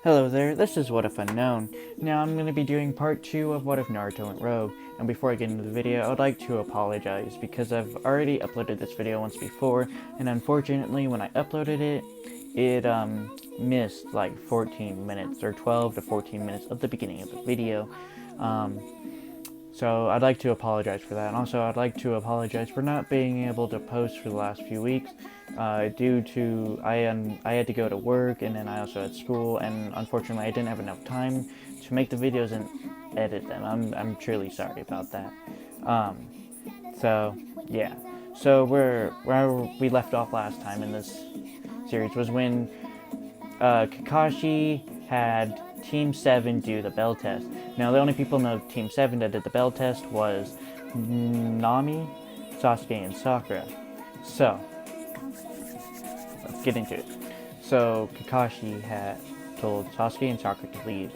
Hello there, this is What If Unknown. Now I'm going to be doing part 2 of What If Naruto Went Rogue, and before I get into the video, I would like to apologize because I've already uploaded this video once before, and unfortunately when I uploaded it, it missed like 14 minutes, or 12 to 14 minutes of the beginning of the video. So I'd like to apologize for that. And also, I'd like to apologize for not being able to post for the last few weeks, due to I had to go to work, and then I also had school, and unfortunately, I didn't have enough time to make the videos and edit them. I'm truly sorry about that. So yeah. So where we left off last time in this series was when Kakashi had Team 7 do the bell test. Now, the only people in Team 7 that did the bell test was Nami, Sasuke, and Sakura. So, let's get into it. So, Kakashi had told Sasuke and Sakura to leave.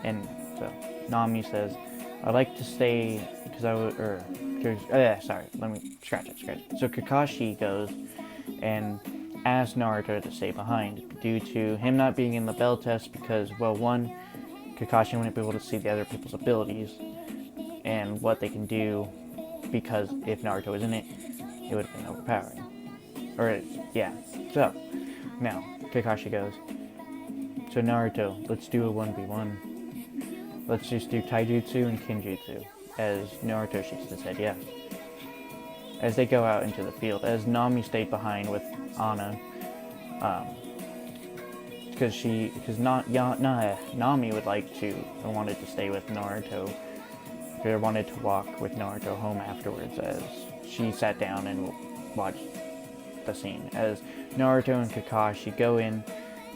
And so, Nami says, I'd like to stay, because I would, let me scratch it. So, Kakashi goes and asked Naruto to stay behind due to him not being in the bell test because, well, one, Kakashi wouldn't be able to see the other people's abilities and what they can do, because if Naruto was in it, it would have been overpowering. So, now, Kakashi goes, so Naruto, let's do a 1v1. Let's just do taijutsu and kinjutsu. As Naruto shakes his head, yes. As they go out into the field, as Nami stayed behind with Anna, because Nami would like to, or wanted to stay with Naruto, or wanted to walk with Naruto home afterwards, as she sat down and watched the scene, as Naruto and Kakashi go in,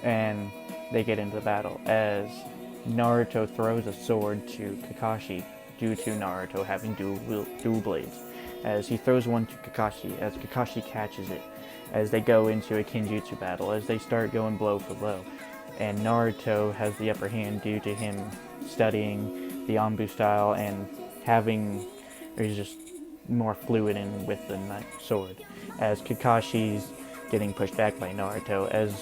and they get into the battle, as Naruto throws a sword to Kakashi, due to Naruto having dual blades. As he throws one to Kakashi, as Kakashi catches it, as they go into a kinjutsu battle, as they start going blow for blow. And Naruto has the upper hand due to him studying the Anbu style and he's just more fluid in with the sword. As Kakashi's getting pushed back by Naruto, as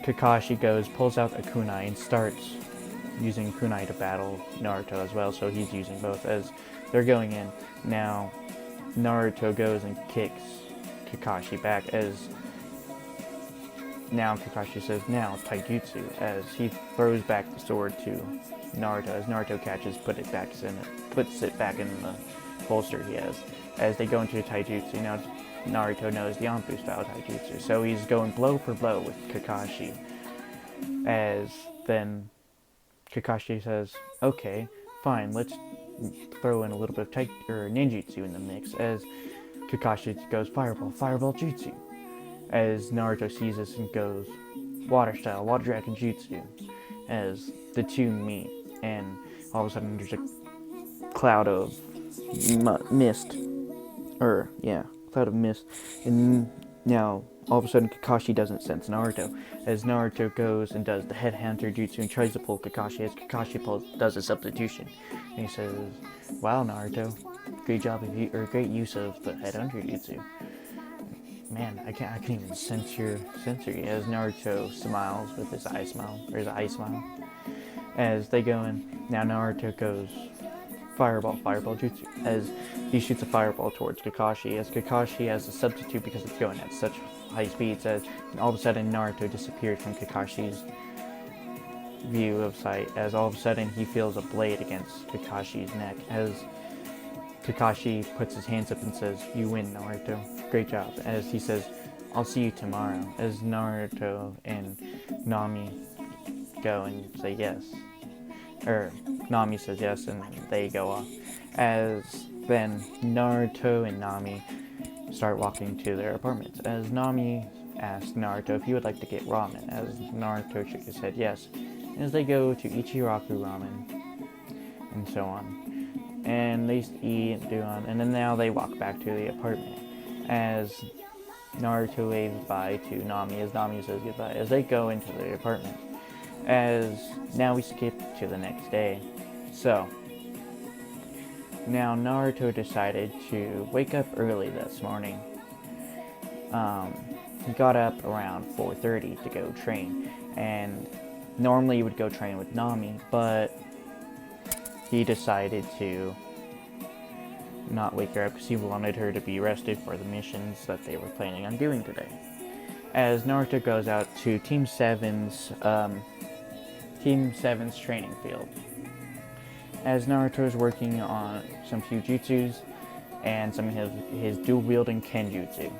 Kakashi pulls out a kunai and starts using kunai to battle Naruto as well, so he's using both as they're going in. Now, Naruto goes and kicks Kakashi back, as now Kakashi says, now taijutsu, as he throws back the sword to Naruto, as Naruto catches, puts it back in the holster he has. As they go into taijutsu, now Naruto knows the Anbu style taijutsu, so he's going blow for blow with Kakashi. As then Kakashi says, okay, fine, let's throw in a little bit of ninjutsu in the mix, as Kakashi goes fireball jutsu, as Naruto sees this and goes water style, water dragon jutsu, as the two meet, and all of a sudden there's a cloud of mist, and now all of a sudden Kakashi doesn't sense Naruto, as Naruto goes and does the headhunter jutsu and tries to pull Kakashi, as Kakashi does a substitution, and he says, wow, Naruto, great use of the headhunter jutsu. Man, I can't even sense your sensory, as Naruto smiles with his eye smile, as they go in. Now Naruto goes fireball jutsu, as he shoots a fireball towards Kakashi, as Kakashi has a substitute because it's going at such high speeds, as all of a sudden Naruto disappeared from Kakashi's view of sight, as all of a sudden he feels a blade against Kakashi's neck, as Kakashi puts his hands up and says, you win, Naruto, great job, as he says, I'll see you tomorrow, as Naruto and Nami go and say yes, Nami says yes, and they go off, as then Naruto and Nami start walking to their apartments, as Nami asks Naruto if he would like to get ramen, as Naruto shook his head yes, as they go to Ichiraku ramen, and so on, and they eat and do on, and then now they walk back to the apartment, as Naruto waves bye to Nami, as Nami says goodbye, as they go into the apartment, as now we skip to the next day. So, now Naruto decided to wake up early this morning, he got up around 4:30 to go train, and normally he would go train with Nami, but he decided to not wake her up because he wanted her to be rested for the missions that they were planning on doing today. As Naruto goes out to Team 7's training field, as Naruto is working on some Fujitsus and some of his dual-wielding Kenjutsu,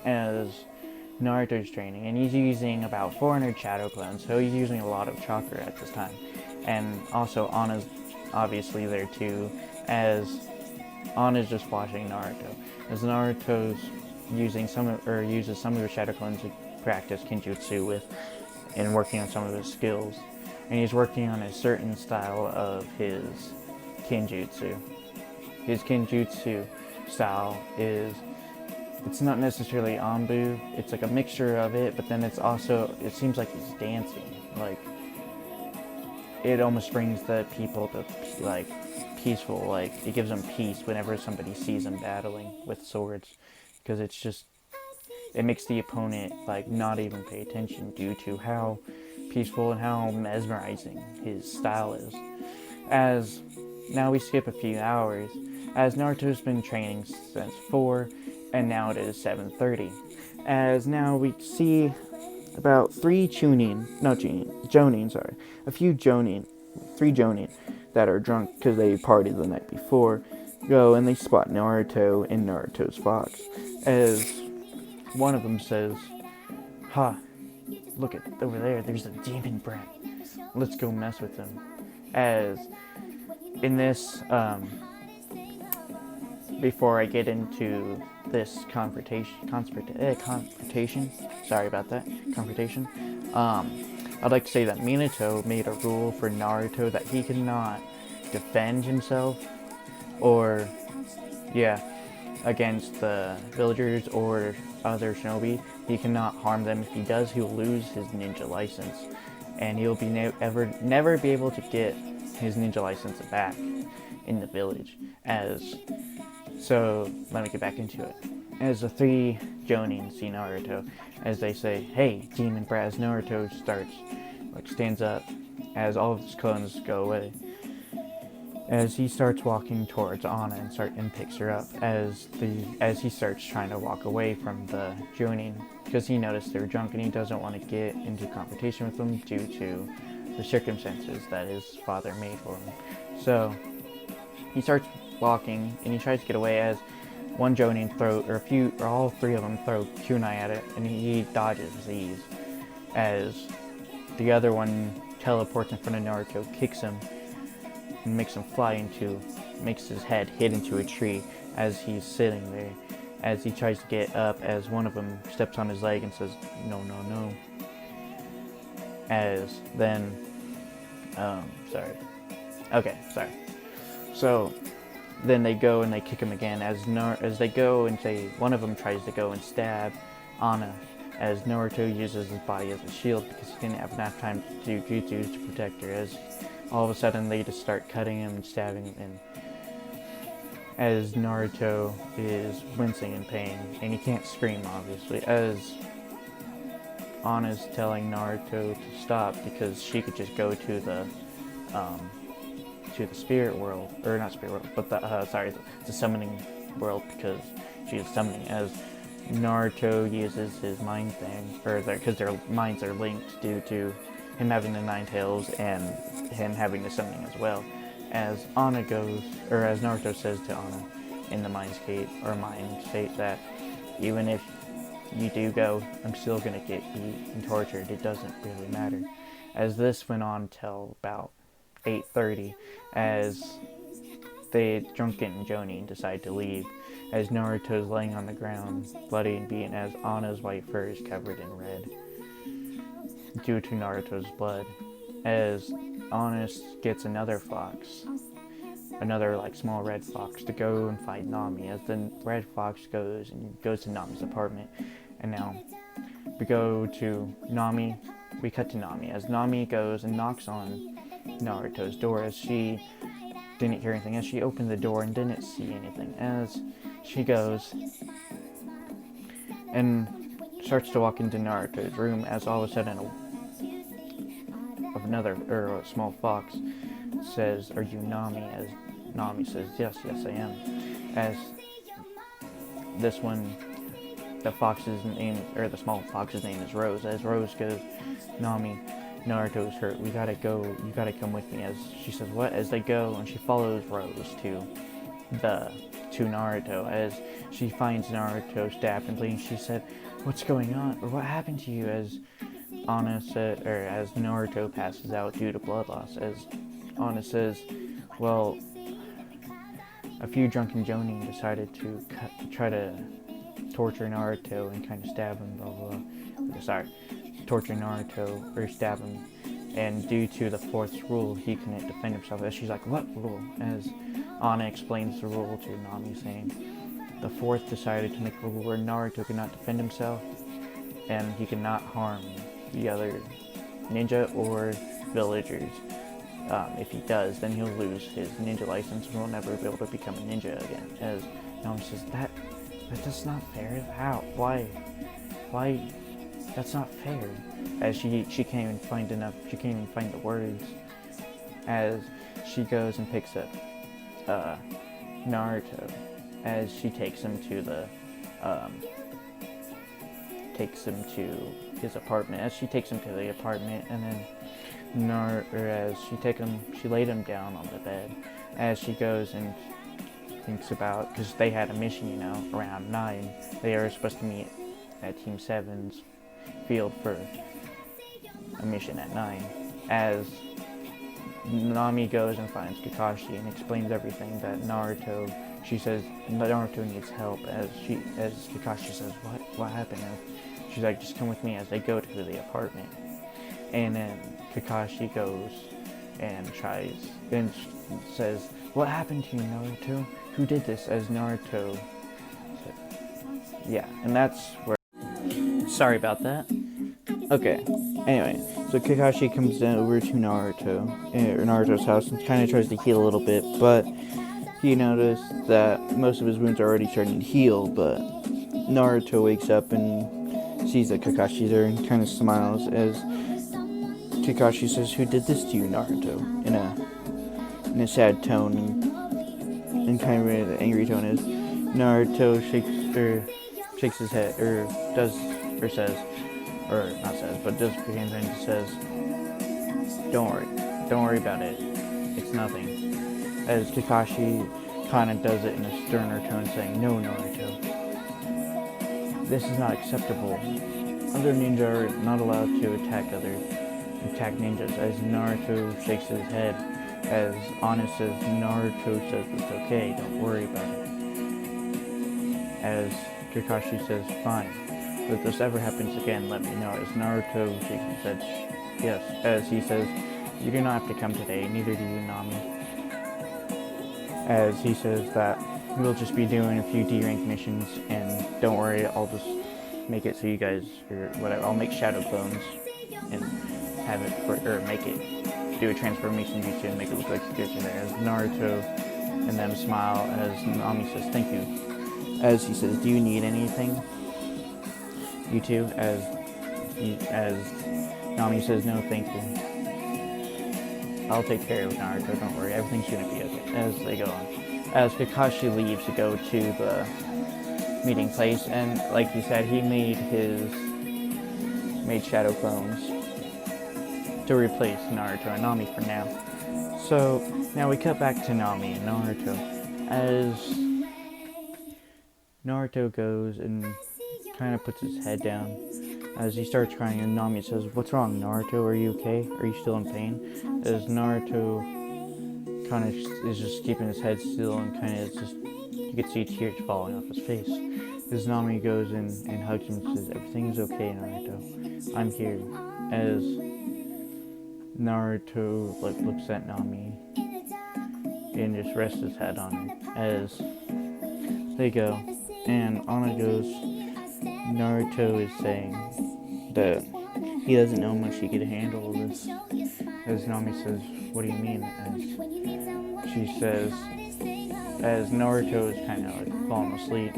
as Naruto's training, and he's using about 400 shadow clones, so he's using a lot of chakra at this time. And also Anna's obviously there too, as Anna's just watching Naruto, as Naruto's uses some of his shadow clones to practice Kenjutsu with, and working on some of his skills. And he's working on a certain style of his Kenjutsu. His Kenjutsu style it's not necessarily Anbu, it's like a mixture of it, but then it seems like he's dancing. Like, it almost brings the people to, like, peaceful, like, it gives them peace whenever somebody sees them battling with swords, because it makes the opponent, like, not even pay attention due to how peaceful and how mesmerizing his style is. As now we skip a few hours, as Naruto's been training since 4, and now it is 7:30. As now we see about 3 Jonin, a few Jonin, 3 Jonin that are drunk because they partied the night before, go and they spot Naruto in Naruto's fox. As one of them says, "Ha, look at over there, there's a demon brat. Let's go mess with him." As in this, before I get into this confrontation, sorry about that, confrontation, I'd like to say that Minato made a rule for Naruto that he cannot defend himself against the villagers or other shinobi. He cannot harm them. If he does, he'll lose his ninja license, and he'll be never be able to get his ninja license back in the village. So let me get back into it. As the 3 Jonin see Naruto, as they say, "Hey, demon brat," as Naruto stands up, as all of his clones go away, as he starts walking towards Anna and picks her up, as he starts trying to walk away from the Jonin, because he noticed they're drunk and he doesn't want to get into confrontation with them due to the circumstances that his father made for him. So he starts walking and he tries to get away, as one Jonin all 3 of them throw kunai at it, and he dodges these, as the other one teleports in front of Naruto, kicks him, and makes his head hit into a tree as he's sitting there. As he tries to get up, as one of them steps on his leg and says, "No, no, no." As then, sorry. So then they go and they kick him again, as they go and say, one of them tries to go and stab Anna, as Naruto uses his body as a shield because he didn't have enough time to do jutsus to protect her, as all of a sudden they just start cutting him and stabbing him, and as Naruto is wincing in pain, and he can't scream obviously, as Anna's telling Naruto to stop because she could just go to the spirit world, or not spirit world, but the summoning world, because she is summoning, as Naruto uses his mind thing, because their minds are linked due to him having the 9 tails and him having the summoning as well. As Naruto says to Anna in the mind state that even if you do go, I'm still gonna get beat and tortured. It doesn't really matter. As this went on till about 8:30, as the drunken Jonin decide to leave, as Naruto's laying on the ground, bloody and beaten, as Anna's white fur is covered in red due to Naruto's blood, as Anna gets another small red fox to go and fight Nami, as the red fox goes to Nami's apartment. And now we cut to Nami, as Nami goes and knocks on Naruto's door, as she didn't hear anything, as she opened the door and didn't see anything, as she goes and starts to walk into Naruto's room as all of a sudden a small fox says, "Are you Nami?" As Nami says, "Yes, I am." As this one, the small fox's name is Rose. As Rose goes, "Nami, Naruto's hurt. We gotta go. You gotta come with me." As she says, "What?" As they go, and she follows Rose to Naruto. As she finds Naruto stabbed and bleeding, she said, "What's going on? Or what happened to you?" As as Naruto passes out due to blood loss. As Anna says, "Well, a few drunken jonin decided to try to torture Naruto and kind of stab him, blah blah blah. Torture Naruto or stab him, and due to the fourth rule, he couldn't defend himself." As she's like, "What rule?" As Anna explains the rule to Nami, saying the fourth decided to make a rule where Naruto could not defend himself, and he could not harm the other ninja or villagers. If he does, then he'll lose his ninja license and will never be able to become a ninja again. As Nami says, that's not fair. How? Why? That's not fair." As she can't even find the words. As she goes and picks up Naruto, as she takes him to his apartment. As she takes him to the apartment, and then she laid him down on the bed. As she goes and thinks about, because they had a mission, around 9. They are supposed to meet at Team 7's field for a mission at 9. As Nami goes and finds Kakashi and explains everything that she says Naruto needs help. As Kakashi says, what happened? She's like, "Just come with me." As they go to the apartment, and then Kakashi goes and says, "What happened to you, Naruto? Who did this?" As Naruto said, yeah, and that's where. Sorry about that. Okay. Anyway, so Kakashi comes over to Naruto's house and kind of tries to heal a little bit, but he noticed that most of his wounds are already starting to heal. But Naruto wakes up and sees that Kakashi's there and kind of smiles as Kakashi says, "Who did this to you, Naruto?" in a sad tone and kind of an angry tone. As Naruto shakes his head, does put his hands in and says, Don't worry about it. It's nothing." As Kakashi kind of does it in a sterner tone, saying, "No, Naruto, this is not acceptable. Other ninja are not allowed to attack ninjas." As Naruto shakes his head, as Anna says, Naruto says it's okay, don't worry about it. As Kakashi says, "Fine. If this ever happens again, let me know." As Naruto shakes his head, yes. As he says, "You do not have to come today, neither do you, Nami." As he says that we'll just be doing a few D-rank missions, and don't worry, I'll just make it so you guys, or whatever, I'll make shadow clones and have it, do a transformation jutsu and make it look like Jutsu there. As Naruto and them smile, as Nami says, "Thank you." As he says, "Do you need anything, you two?" As Nami says, "No, thank you. I'll take care of Naruto, don't worry, everything's gonna be okay." As they go on. As Kakashi leaves to go to the meeting place, and like he said, he made shadow clones to replace Naruto and Nami for now. So now we cut back to Nami and Naruto. As Naruto goes and kind of puts his head down as he starts crying, and Nami says, "What's wrong, Naruto? Are you okay? Are you still in pain?" As Naruto kind of is just keeping his head still and kind of just, you can see tears falling off his face. As Nami goes in and hugs him and says, "Everything is okay, Naruto. I'm here." As Naruto looks at Nami and just rests his head on her. As they go, and Anna goes, Naruto is saying that he doesn't know how much he could handle this. As Nami says, "What do you mean?" As she says, as Naruto is kind of falling asleep,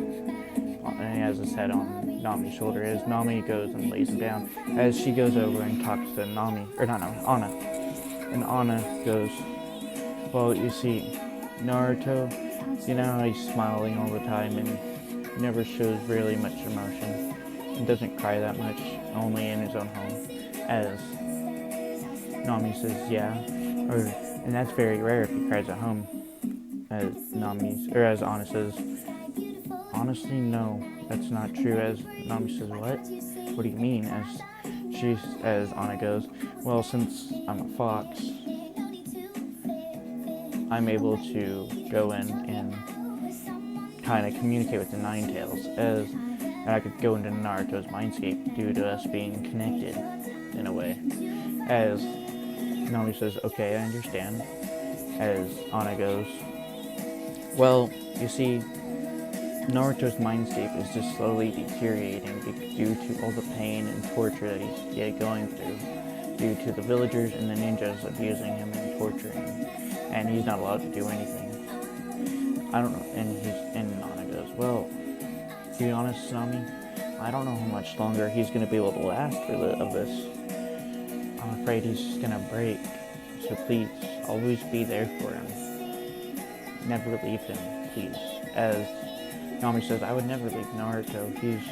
he has his head on Nami's shoulder as Nami goes and lays him down. As she goes over and talks to Anna. And Anna goes, well, you see, Naruto, you know how he's smiling all the time and never shows really much emotion. He doesn't cry that much, only in his own home. As Nami says, yeah, and that's very rare if he cries at home. As Anna says, honestly, no, that's not true. As Nami says, what? What do you mean? As Anna goes, well, since I'm a fox, I'm able to go in and kind of communicate with the Nine Tails, and I could go into Naruto's mindscape due to us being connected in a way. As Nami says, okay, I understand. As Anna goes, well, you see, Naruto's mindscape is just slowly deteriorating due to all the pain and torture that he's going through, due to the villagers and the ninjas abusing him and torturing him, and he's not allowed to do anything. I don't know, and Nana goes, well, to be honest, Nami, I don't know how much longer he's going to be able to last of this. I'm afraid he's just going to break, so please, always be there for him. Never leave him, please. As Nami says, I would never leave Naruto. He's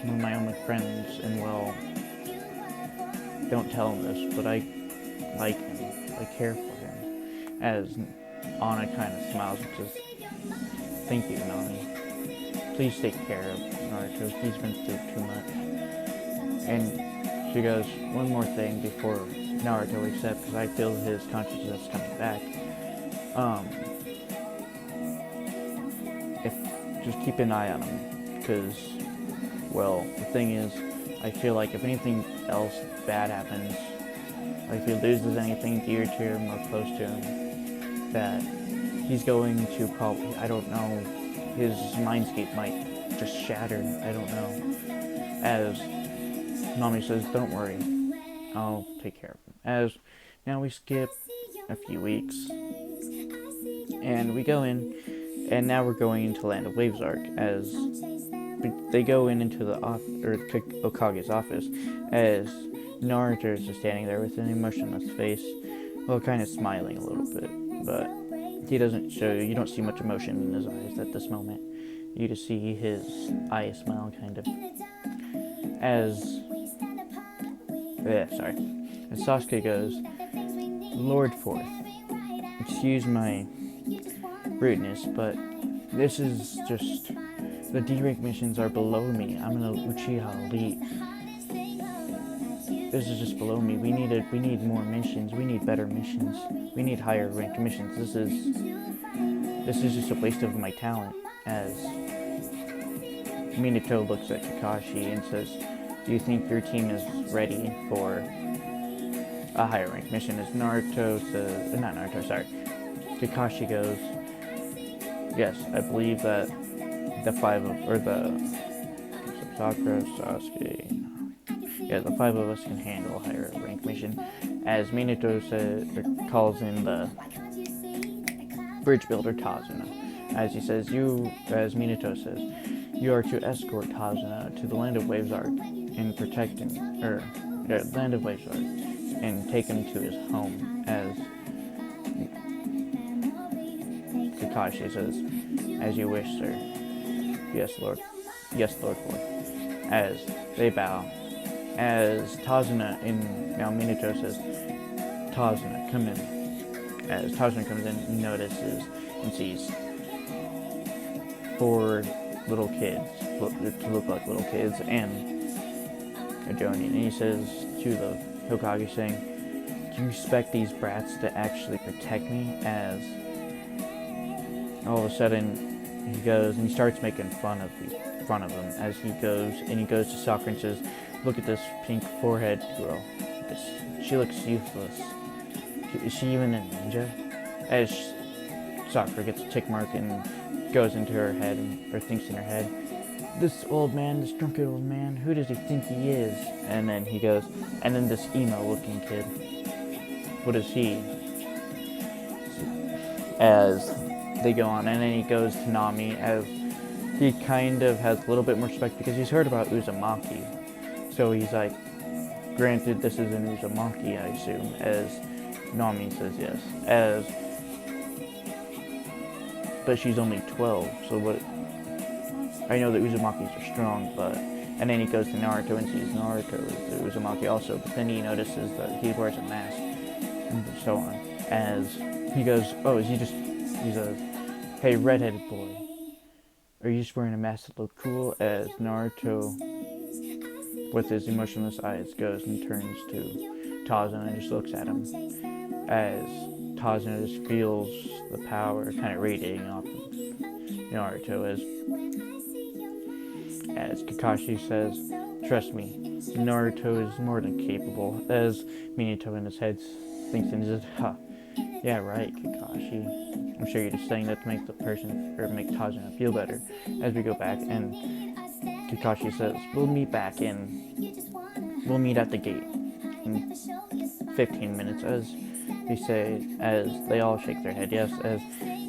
one of my only friends, and well, don't tell him this, but I like him. I care for him. As Anna kind of smiles and says, thank you, Nami. Please take care of Naruto. He's been through too much. And she goes, one more thing before Naruto wakes up, because I feel his consciousness coming back. Just keep an eye on him, because, well, the thing is, I feel like if anything else bad happens, like if he loses anything dear to him or close to him, that he's going to probably, I don't know, his mindscape might just shatter, I don't know. As Nami says, don't worry, I'll take care of him. As now we skip a few weeks, and we go in, and now we're going into Land of Waves arc, as they go into the Hokage's office, as Naruto is just standing there with an emotionless face, well, kind of smiling a little bit, but he doesn't you don't see much emotion in his eyes at this moment. You just see his eye smile, kind of. As Sasuke goes, Lord Fourth, excuse my rudeness, but this is just, the D-rank missions are below me. I'm an Uchiha Elite. This is just below me. We need more missions. We need better missions. We need higher ranked missions. This is just a waste of my talent. As Minato looks at Kakashi and says, do you think your team is ready for a higher ranked mission? As Kakashi goes, yes, I believe that the Sakura, Sasuke, the five of us can handle a higher ranked mission. As Minato calls in the bridge builder Tazuna, as he says, as Minato says, you are to escort Tazuna to the Land of Waves arc and protect him, Land of Waves arc, and take him to his home. As Kakashi says, as you wish, sir. Yes, Lord. Yes, Lord Fourth. As they bow. As Tazuna now Minato says, Tazuna, come in. As Tazuna comes in, he notices and sees 4 little kids, to look like little kids, and a Jonin. And he says to the Hokage, saying, do you expect these brats to actually protect me? As all of a sudden, he goes and he starts making fun of him as he goes to Sakura and says, look at this pink forehead girl. She looks useless. Is she even a ninja? As Sakura gets a tick mark and goes into her head, or thinks in her head, this drunken old man, who does he think he is? And then he goes, and then this emo-looking kid, what is he? As they go on, and then he goes to Nami, as he kind of has a little bit more respect because he's heard about Uzumaki. So he's like, granted, this is an Uzumaki, I assume, as Nami says yes. But she's only 12, so what? I know that Uzumakis are strong, but... And then he goes to Naruto and sees Naruto is the Uzumaki also, but then he notices that he wears a mask, and so on. As he goes, oh, is he just... He says, hey, redheaded boy, are you just wearing a mask to look cool? As Naruto, with his emotionless eyes, goes and turns to Tarzan and just looks at him. As Tarzan just feels the power kind of radiating off of Naruto as Kakashi says, trust me, Naruto is more than capable, as Minato in his head thinks in his head, ha, yeah right, Kakashi. I'm sure you're just saying that to make the person, or make Tarzan feel better. As we go back, and Kakashi says, we'll meet at the gate in 15 minutes, as they say, as they all shake their head yes, as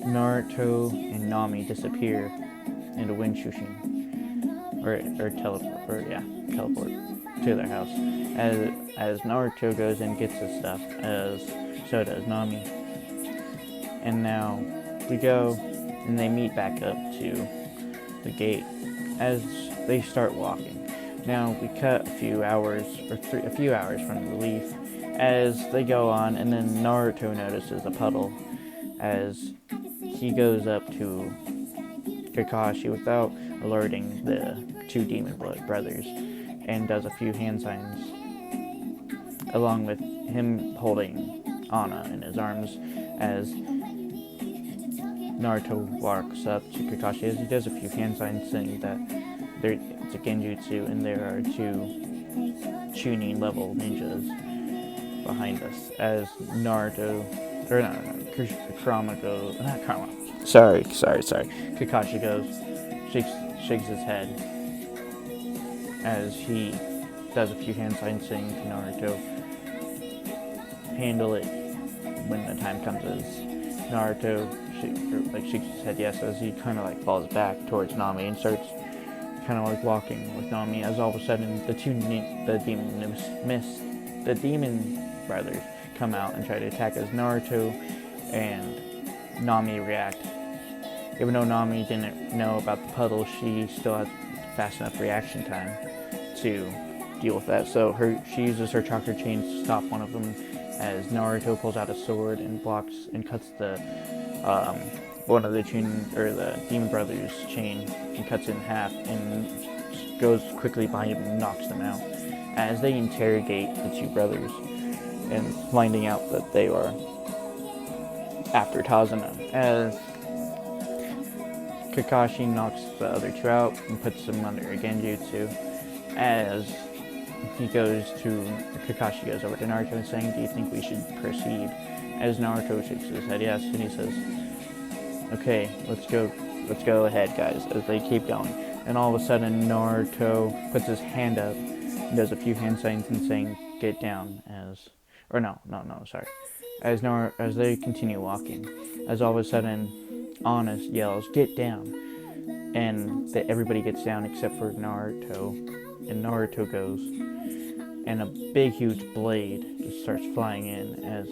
Naruto and Nami disappear into Winshushin, or teleport to their house. As Naruto goes and gets his stuff, as so does Nami. And now we go, and they meet back up to the gate as they start walking. Now we cut a few hours from the relief as they go on, and then Naruto notices a puddle as he goes up to Kakashi without alerting the two demon brothers and does a few hand signs along with him holding Anna in his arms as Naruto walks up to Kakashi as he does a few hand signs saying that it's a genjutsu and there are two Chunin level ninjas behind us as Kakashi goes, shakes his head as he does a few hand signs saying to Naruto, handle it when the time comes, as Naruto shakes his head yes as he kind of like falls back towards Nami and starts kind of like walking with Nami as all of a sudden the demon brothers come out and try to attack as Naruto and Nami react. Even though Nami didn't know about the puddle, she still has fast enough reaction time to deal with that. So she uses her chakra chains to stop one of them as Naruto pulls out a sword and blocks and cuts the one of the demon brothers' chain and cuts it in half and goes quickly by him and knocks them out. As they interrogate the two brothers and finding out that they are after Tazuna, as Kakashi knocks the other two out and puts them under a genjutsu. As Kakashi goes over to Naruto and saying, do you think we should proceed? As Naruto shakes his head yes, and he says, okay, let's go ahead guys, as they keep going. And all of a sudden Naruto puts his hand up and does a few hand signs and saying, get down, as they continue walking, as all of a sudden Anna yells, get down, and everybody gets down except for Naruto, and Naruto goes, and a big huge blade just starts flying in as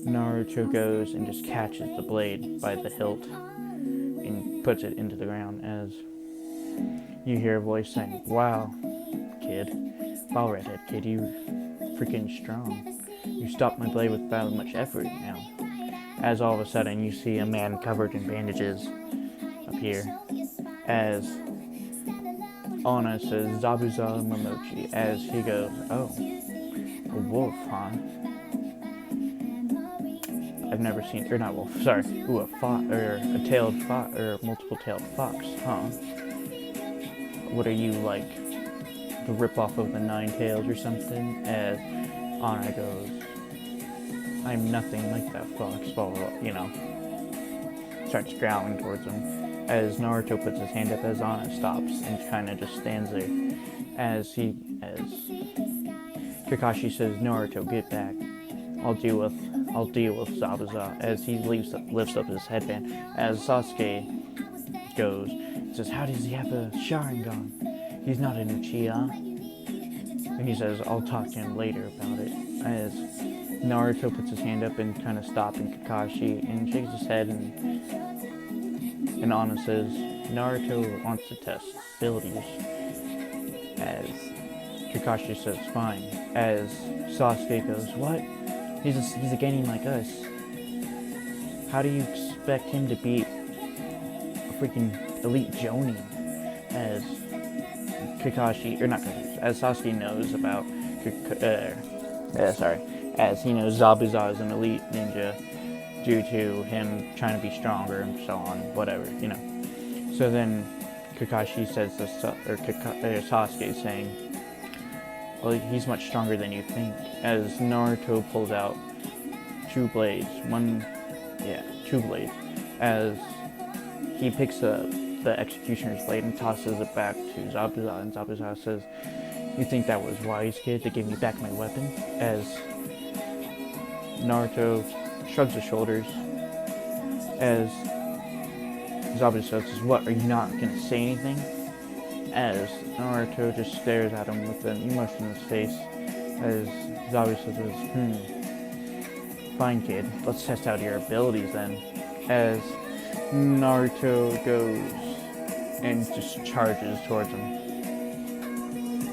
Naruto goes and just catches the blade by the hilt and puts it into the ground, as you hear a voice saying, wow redhead kid, you freaking strong. You stopped my blade without much effort now. As all of a sudden you see a man covered in bandages appear, as Anna says, Zabuza Momochi, as he goes, oh, a wolf, huh? I've never seen, or not wolf, sorry, ooh, a tailed fox, or multiple-tailed fox, huh? What are you, like, the rip-off of the Nine Tails or something? As Anna goes, I'm nothing like that fox, blah, blah, blah, starts growling towards him. As Naruto puts his hand up, as Anna stops and kind of just stands there. As Kakashi says, Naruto, get back. I'll deal with Zabuza, as he lifts up his headband. As Sasuke goes, says, how does he have a Sharingan? He's not an Uchiha. And he says, I'll talk to him later about it. As Naruto puts his hand up and kind of stopping Kakashi and shakes his head, and Anna says, Naruto wants to test abilities. As Kakashi says, fine. As Sasuke goes, what? He's a genin like us. How do you expect him to beat a freaking elite Jonin? As Kakashi, or not Kakashi, as Sasuke knows about, as he knows Zabuza is an elite ninja due to him trying to be stronger and so on, whatever, So then Kakashi says this, Sasuke is saying, well, he's much stronger than you think, as Naruto pulls out two blades, as he picks up the executioner's blade and tosses it back to Zabuza, and Zabuza says, you think that was wise, kid, to give me back my weapon? As Naruto shrugs his shoulders, as Zabuza says, what, are you not going to say anything? As Naruto just stares at him with an emotion in his face, as Zabuza says, fine, kid, let's test out your abilities then. As Naruto goes and just charges towards him.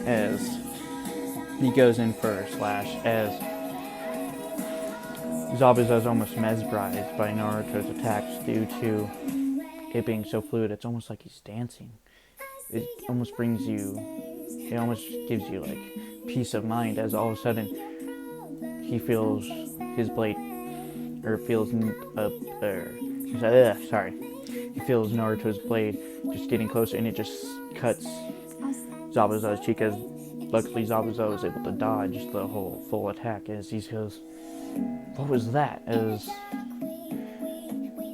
As he goes in for a slash, as Zabuza is almost mesmerized by Naruto's attacks due to it being so fluid. It's almost like he's dancing. It almost gives you like peace of mind, as all of a sudden he feels his blade, or feels he feels Naruto's blade just getting closer, and it just cuts Zabuza's cheek, as luckily Zabuza was able to dodge the whole full attack, as he goes, what was that? As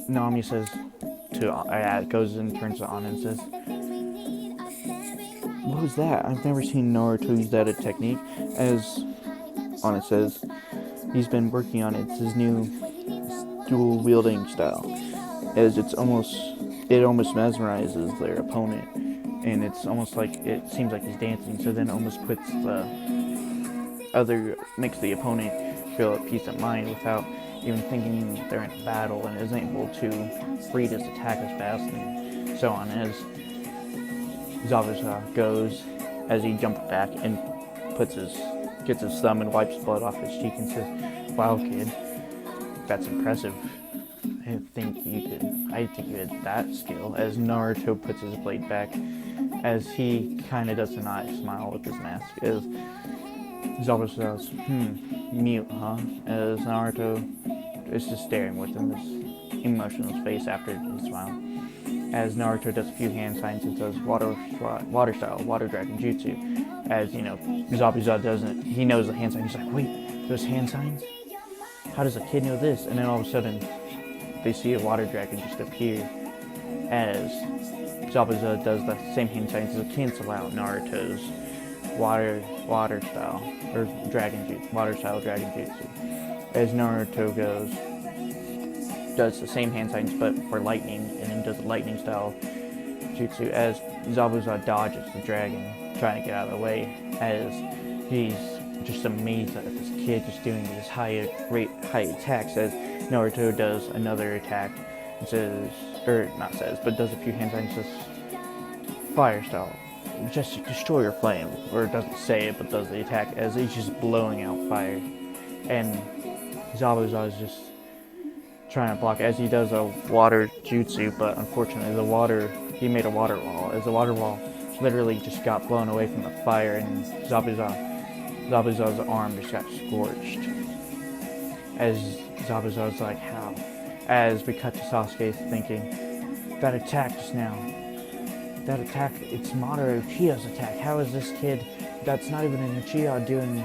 Nami says goes and turns to Anna and says, what was that? I've never seen Naruto use that technique. As Anna says, he's been working on it. It's his new dual wielding style, as it almost mesmerizes their opponent, and it's almost like it seems like he's dancing, so then almost makes the opponent feel at peace of mind without even thinking they're in a battle, and is able to read his attack as fast and so on. As Zabuza goes, as he jumps back and gets his thumb and wipes blood off his cheek and says, wow, kid, that's impressive. I think you had that skill. As Naruto puts his blade back, as he kind of does an eye smile with his mask, as Zabuza says, mute, huh? As Naruto is just staring with him, this emotionless face after his smile. As Naruto does a few hand signs and says, water style, water dragon jutsu. As, Zabuza doesn't, he knows the hand sign. He's like, wait, there's hand signs? How does a kid know this? And then all of a sudden, they see a water dragon just appear, as Zabuza does the same hand signs to cancel out Naruto's water style dragon jutsu. As Naruto does the same hand signs but for lightning, and then does the lightning style jutsu, as Zabuza dodges the dragon, trying to get out of the way, as he's just amazed at this kid just doing these high attacks, as Naruto does another attack and does a few hand signs, says fire style, just destroy your flame, or doesn't say it but does the attack, as he's just blowing out fire, and Zabuza is just trying to block as he does a water jutsu, but unfortunately he made a water wall, as the water wall literally just got blown away from the fire, and Zabuza's arm just got scorched. As Zabuza's like, how? As we cut to Sasuke thinking, that attack just now, it's Madara Uchiha's attack. How is this kid that's not even an Uchiha doing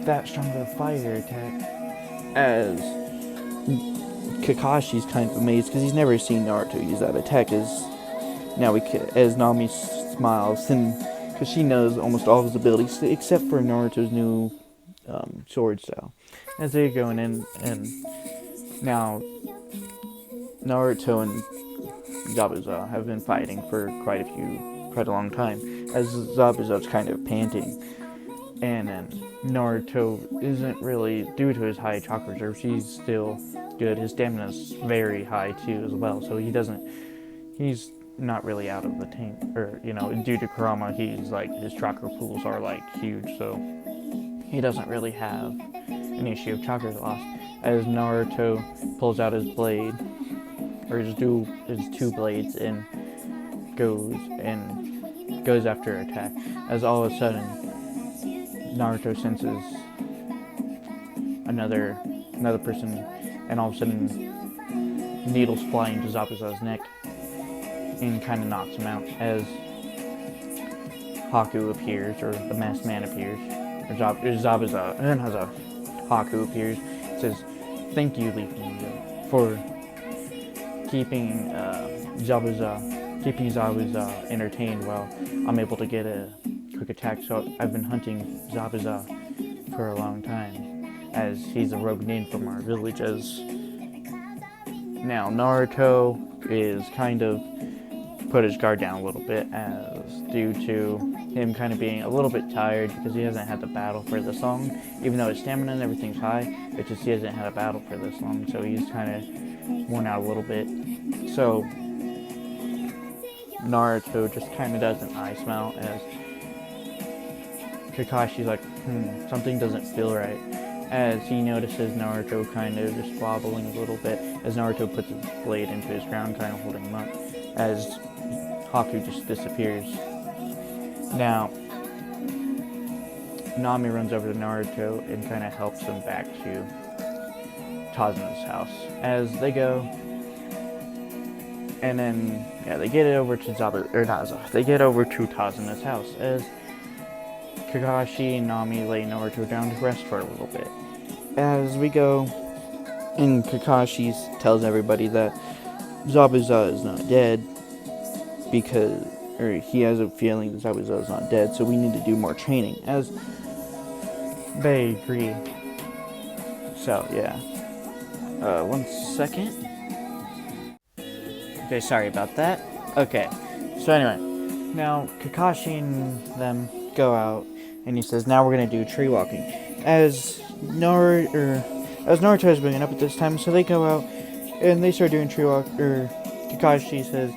that strong of a fire attack? As Kakashi's kind of amazed because he's never seen Naruto use that attack, as Nami smiles, and because she knows almost all of his abilities except for Naruto's new sword style. As they're going in, and now Naruto and Zabuza have been fighting for quite a long time, as Zabuza's kind of panting. And then Naruto isn't really, due to his high chakra reserves, he's still good. His stamina's very high too as well, so he's not really out of the tank, or due to Kurama, he's like, his chakra pools are like huge, so he doesn't really have an issue of chakra loss. As Naruto pulls out his blade, or his two blades, and goes after an attack, as all of a sudden Naruto senses another person, and all of a sudden needles fly into Zabuza's neck and kind of knocks him out, as Haku appears, or the masked man appears, or Zabuza, and then Haku appears, says, "Thank you, Leaf Ninja, for keeping Zabuza entertained while I'm able to get a quick attack. So I've been hunting Zabuza for a long time, as he's a rogue ninja from our village." As now Naruto is kind of put his guard down a little bit, as due to him kind of being a little bit tired, because he hasn't had the battle for this long. Even though his stamina and everything's high, it's just he hasn't had a battle for this long, so he's kind of worn out a little bit. So Naruto just kind of does an eye smile, as Kakashi's like, something doesn't feel right, as he notices Naruto kind of just wobbling a little bit, as Naruto puts his blade into his ground, kind of holding him up, as Haku just disappears. Now, Nami runs over to Naruto and kind of helps him back to Tazuna's house, as they go, and then, they get over to they get over to Tazuna's house, as Kakashi and Nami lay Naruto down to rest for a little bit. As we go, and Kakashi tells everybody that Zabuza is not dead, or he has a feeling that Zabuza is not dead, so we need to do more training, as they agree. So, yeah. 1 second. Okay, sorry about that. Okay, so anyway, now Kakashi and them go out, and he says, now we're going to do tree walking. As Naruto is bringing up at this time, so they go out, and they start doing tree walk, or Kakashi says,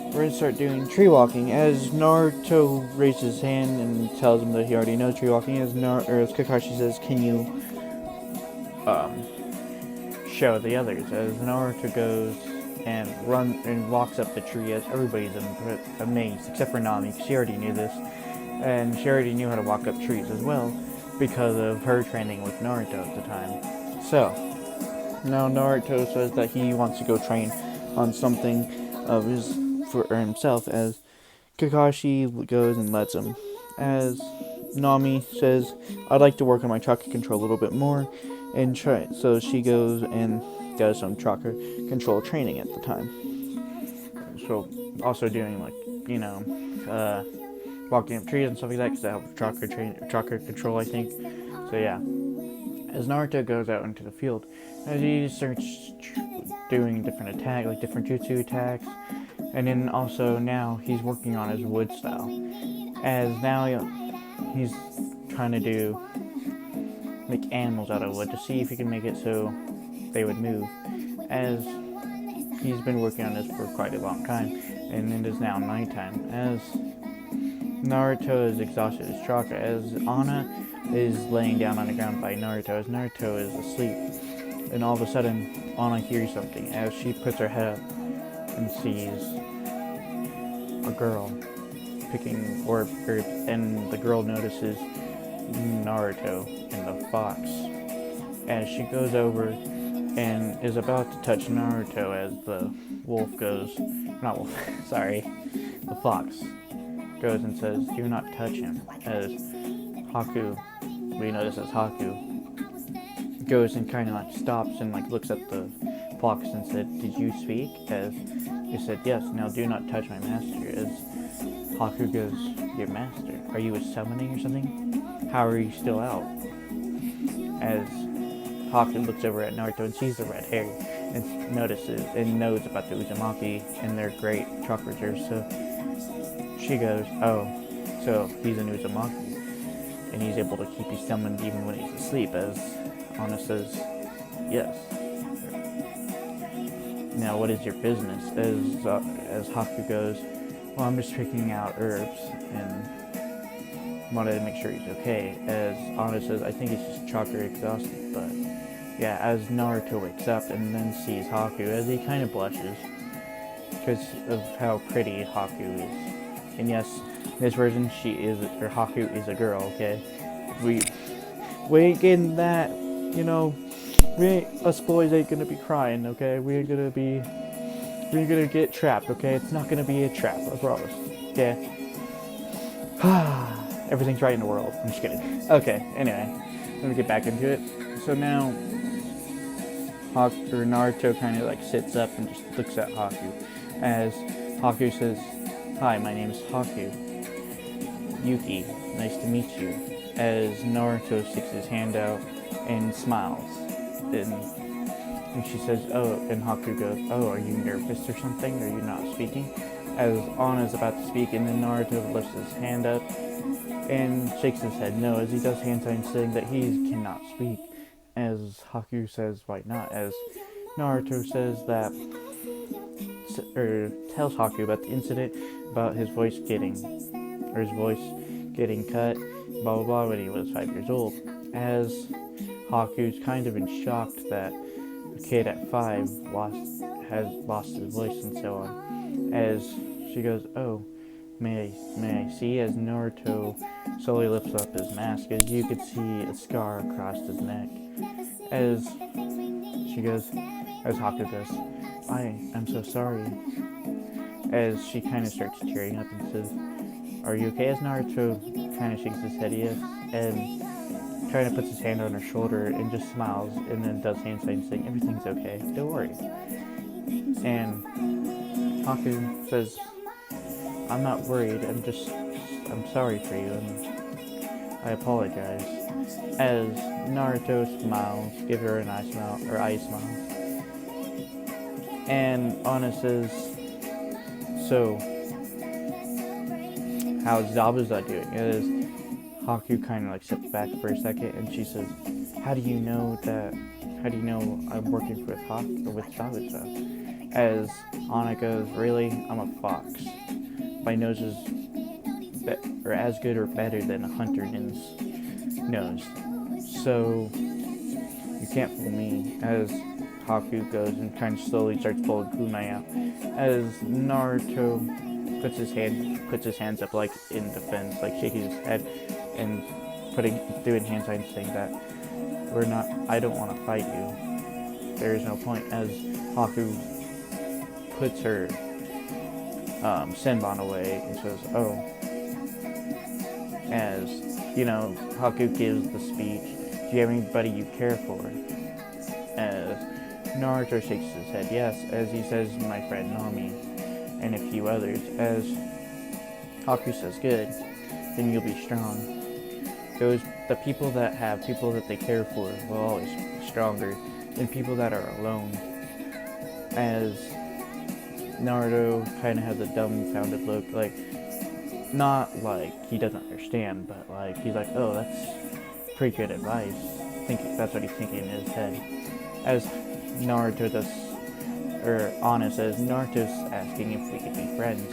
we're going to start doing tree walking, as Naruto raises his hand and tells him that he already knows tree walking, as Kakashi says, can you show the others, as Naruto goes and walks up the tree, as everybody's amazed, except for Nami, because she already knew this, and she already knew how to walk up trees as well, because of her training with Naruto at the time. So, now Naruto says that he wants to go train on something of his for himself, as Kakashi goes and lets him. As Nami says, I'd like to work on my chakra control a little bit more, and try. So she goes and does some chakra control training at the time. So also doing walking up trees and stuff like that, because that helps chakra control, I think. So yeah. As Naruto goes out into the field, as he starts doing different attacks, like different jutsu attacks, and then also now he's working on his wood style. As now he's trying to make animals out of wood to see if he can make it so they would move. As he's been working on this for quite a long time, and it is now nighttime. As Naruto is exhausted his chakra, as Anna is laying down on the ground by Naruto, as Naruto is asleep. And all of a sudden, Anna hears something, as she puts her head up and sees a girl picking herbs, and the girl notices Naruto and the fox. As she goes over and is about to touch Naruto, as the fox goes and says, do not touch him, as Haku, we know this as Haku, goes and kind of stops and looks at the fox and said, did you speak? As he said, yes, now do not touch my master. As Haku goes, your master, are you a summoning or something? How are you still out? As Haku looks over at Naruto and sees the red hair, and notices and knows about the Uzumaki and their great chalk reserves. So she goes, oh, so he's an Uzumaki, and he's able to keep you summoned even when he's asleep, as Anna says, yes. Now, what is your business? As Haku goes, well, I'm just picking out herbs and wanted to make sure he's okay. As Anna says, I think he's just chakra exhausted, but yeah, as Naruto wakes up and then sees Haku, as he kind of blushes because of how pretty Haku is. And yes, in this version, Haku is a girl, okay? We ain't getting that, us boys ain't gonna be crying, okay? We ain't gonna get trapped, okay? It's not gonna be a trap, I promise, okay? Everything's right in the world. I'm just kidding. Okay, anyway, let me get back into it. So now, Naruto kind of like sits up and just looks at Haku, as Haku says, "Hi, my name is Haku. Yuki, nice to meet you." As Naruto sticks his hand out and smiles, and she says, "Oh," and Haku goes, "Oh, are you nervous or something? Are you not speaking?" As Anna's about to speak, and then Naruto lifts his hand up and shakes his head no, as he does hand signs saying that he cannot speak. As Haku says, "Why not?" As Naruto says that, or tells Haku about the incident about his voice getting cut, blah blah blah, when he was 5 years old. As Haku's kind of in shock that a kid at 5 has lost his voice and so on. As she goes, "Oh, may I see?" As Naruto slowly lifts up his mask, as you could see a scar across his neck. As Haku goes, I'm so sorry." As she kind of starts tearing up and says, "Are you okay?" As Naruto kind of shakes his head yes, and kind of puts his hand on her shoulder and just smiles, and then does hand signs saying, "Everything's okay, don't worry." And Haku says, "I'm not worried, I'm sorry for you, and I apologize." As Naruto smiles, give her an eye smile. And Anna says, "So, how's Zabuza doing?" As Haku kind of like steps back for a second, and she says, how do you know I'm working with Zabuza?" As Anna goes, "Really? I'm a fox. My nose is as good or better than a hunter's nose. So, you can't fool me." As Haku goes and kind of slowly starts pulling kunai out. As Naruto puts his hands up like in defense, like shaking his head and doing hand signs saying that I don't want to fight you. There is no point. As Haku puts her senbon away and says, "Oh." As, Haku gives the speech, "Do you have anybody you care for?" As Naruto shakes his head yes, as he says, "My friend Nami," and a few others. As Haku says, "Good, then you'll be strong." The people that they care for will always be stronger than people that are alone. As Naruto kind of has a dumbfounded look, like, not like he doesn't understand, but like he's like, "Oh, that's pretty good advice." That's what he's thinking in his head. As Anna says, "Naruto's asking if we could be friends,"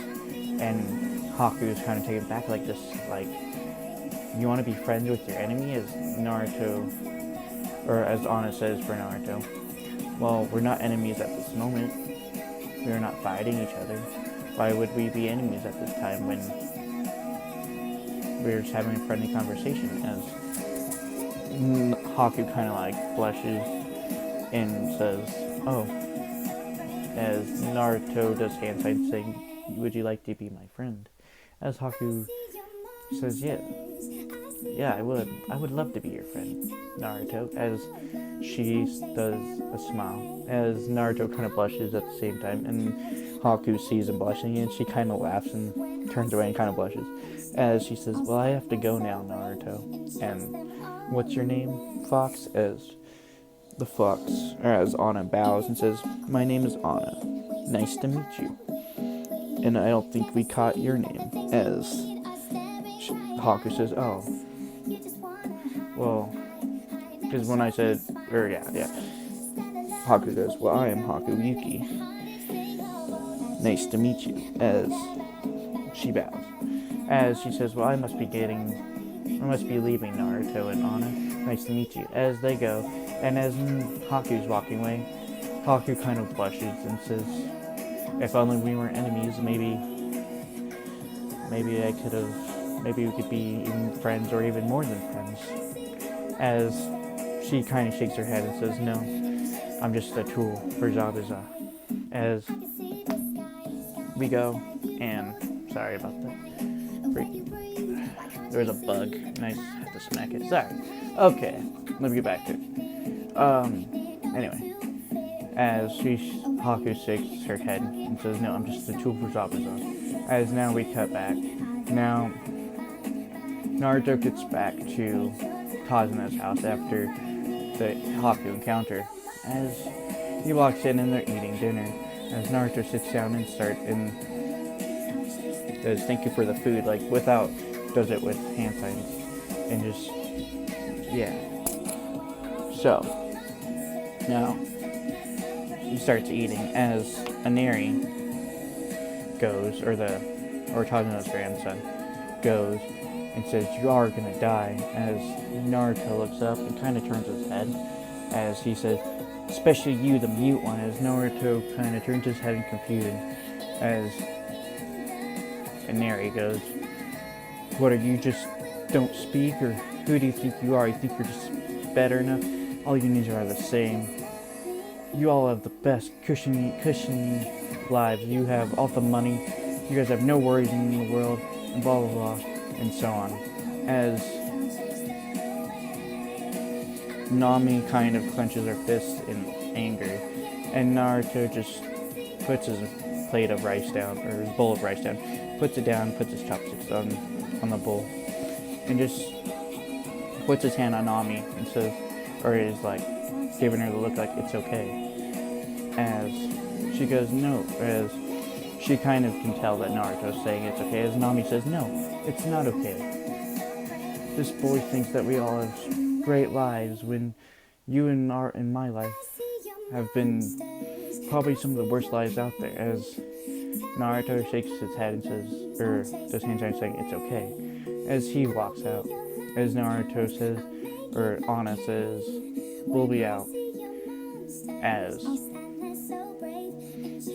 and Haku's kind of taken back like this, like, "You want to be friends with your enemy?" As Anna says for Naruto, "Well, we're not enemies at this moment. We're not fighting each other. Why would we be enemies at this time when we're just having a friendly conversation?" As Haku kind of like blushes and says, "Oh." As Naruto does hand signs saying, "Would you like to be my friend?" As Haku says, yeah, I would. I would love to be your friend, Naruto." As she does a smile. As Naruto kind of blushes at the same time, and Haku sees him blushing, and she kind of laughs and turns away and kind of blushes. As she says, "Well, I have to go now, Naruto." And, "What's your name, Fox?" As the fox, as Anna bows and says, "My name is Anna. Nice to meet you. And I don't think we caught your name." As Haku says, "Oh, well, because when I said, yeah. Haku goes, "Well, I am Haku Yuki. Nice to meet you." As she bows. As she says, "Well, I must be leaving Naruto and Anna. Nice to meet you." As they go, and as Haku's walking away, Haku kind of blushes and says, "If only we weren't enemies, maybe we could be even friends or even more than friends." As she kind of shakes her head and says, "No, I'm just a tool for Zabuza." As we go, and sorry about that. There was a bug, and I just had to smack it. Sorry. Okay, let me get back to it. Anyway, as Haku shakes her head and says, "No, I'm just a tool for Zabuza." As now we cut back. Now, Naruto gets back to Kazuna's house after the Haku encounter. As he walks in and they're eating dinner. As Naruto sits down and says thank you for the food, does it with hand signs, and just, yeah. So, now, he starts eating as Inari goes, or Kazuna's grandson, goes and says, "You are gonna die." As Naruto looks up and kind of turns his head, as he says, "Especially you, the mute one." As Naruto kind of turns his head in confusion, as Inari goes, "What, are you just don't speak, or who do you think you are? You think you're just better enough? All you ninjas are the same. You all have the best cushiony lives. You have all the money. You guys have no worries in the world," and blah blah blah, and so on. As Nami kind of clenches her fists in anger, and Naruto just puts his plate of rice down, or his bowl of rice down, puts it down, puts his chopsticks on the bowl, and just puts his hand on Nami and says, or is giving her the look like it's okay. As she goes, "No," as she kind of can tell that Naruto's saying it's okay, as Nami says, "No, it's not okay. This boy thinks that we all have great lives when you and my life have been probably some of the worst lives out there." As Naruto shakes his head and says, or does hand signs saying it's okay, as he walks out. As Naruto says, or Anna says, "We'll be out." As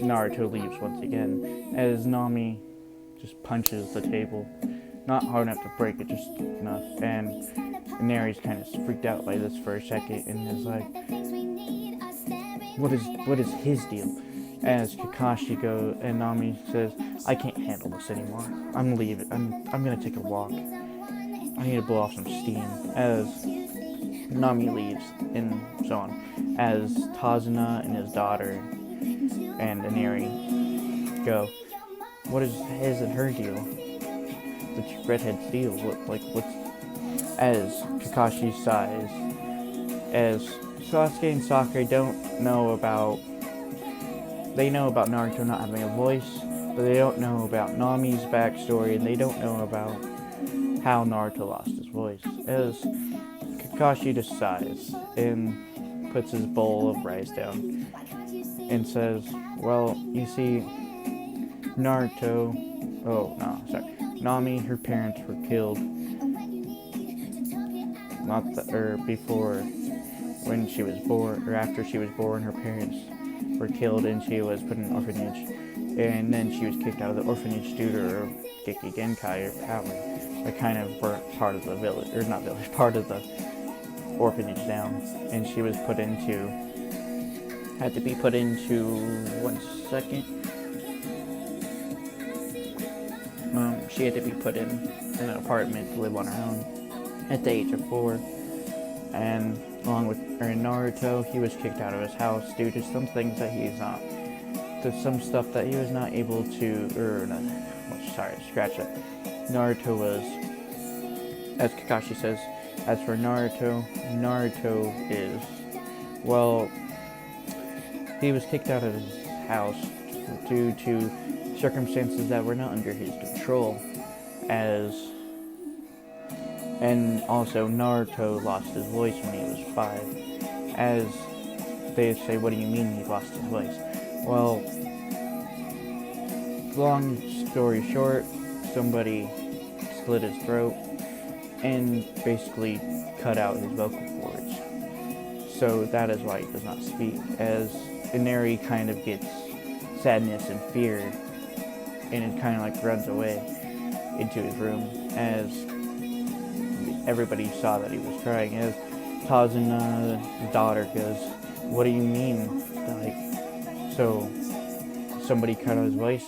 Naruto leaves once again, as Nami just punches the table, not hard enough to break it, just enough, and Inari's kind of freaked out by this for a second and is like, what is his deal? As Kakashi goes, and Nami says, "I can't handle this anymore. I'm leaving. I'm gonna take a walk. I need to blow off some steam." As Nami leaves, and so on. As Kazuna and his daughter and Inari go, what is his and her deal? The redhead's deal? What's... As Kakashi sighs, as Sasuke and Sakura don't know about... They know about Naruto not having a voice, but they don't know about Nami's backstory, and they don't know about how Naruto lost his voice. As Kakashi just sighs and puts his bowl of rice down and says, "Well, you see, Nami, her parents were killed before, when she was born, or after she was born, her parents were killed and she was put in an orphanage, and then she was kicked out of the orphanage due to her Geki Genkai, or power, that kind of burnt part of the village, or not village, part of the orphanage down, and she was had to be put into, 1 second, she had to be put in an apartment to live on her own at the age of 4, and along with Naruto, he was kicked out of his house due to some things that some stuff that he was not able to, scratch that. Naruto was, as Kakashi says, as for Naruto is Well, he was kicked out of his house due to circumstances that were not under his control, and also Naruto lost his voice when he was 5. As they say, what do you mean he lost his voice? Well, long story short, somebody slit his throat and basically cut out his vocal cords. So that is why he does not speak, as Inari kind of gets sadness and fear, and it kind of like runs away into his room, as everybody saw that he was crying, as Tazuna, the daughter, goes, what do you mean? Like, so somebody cut out his voice?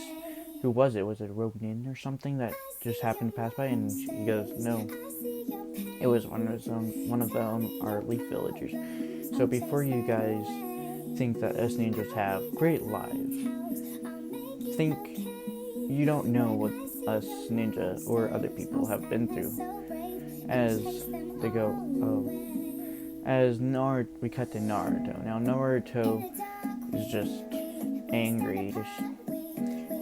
Who was it? Was it a Ronin or something that just happened to pass by? And he goes, no, it was one of our leaf villagers. So before you guys think that us ninjas have great lives, think you don't know what us ninja or other people have been through. As they go, oh, we cut to Naruto. Now Naruto is just angry.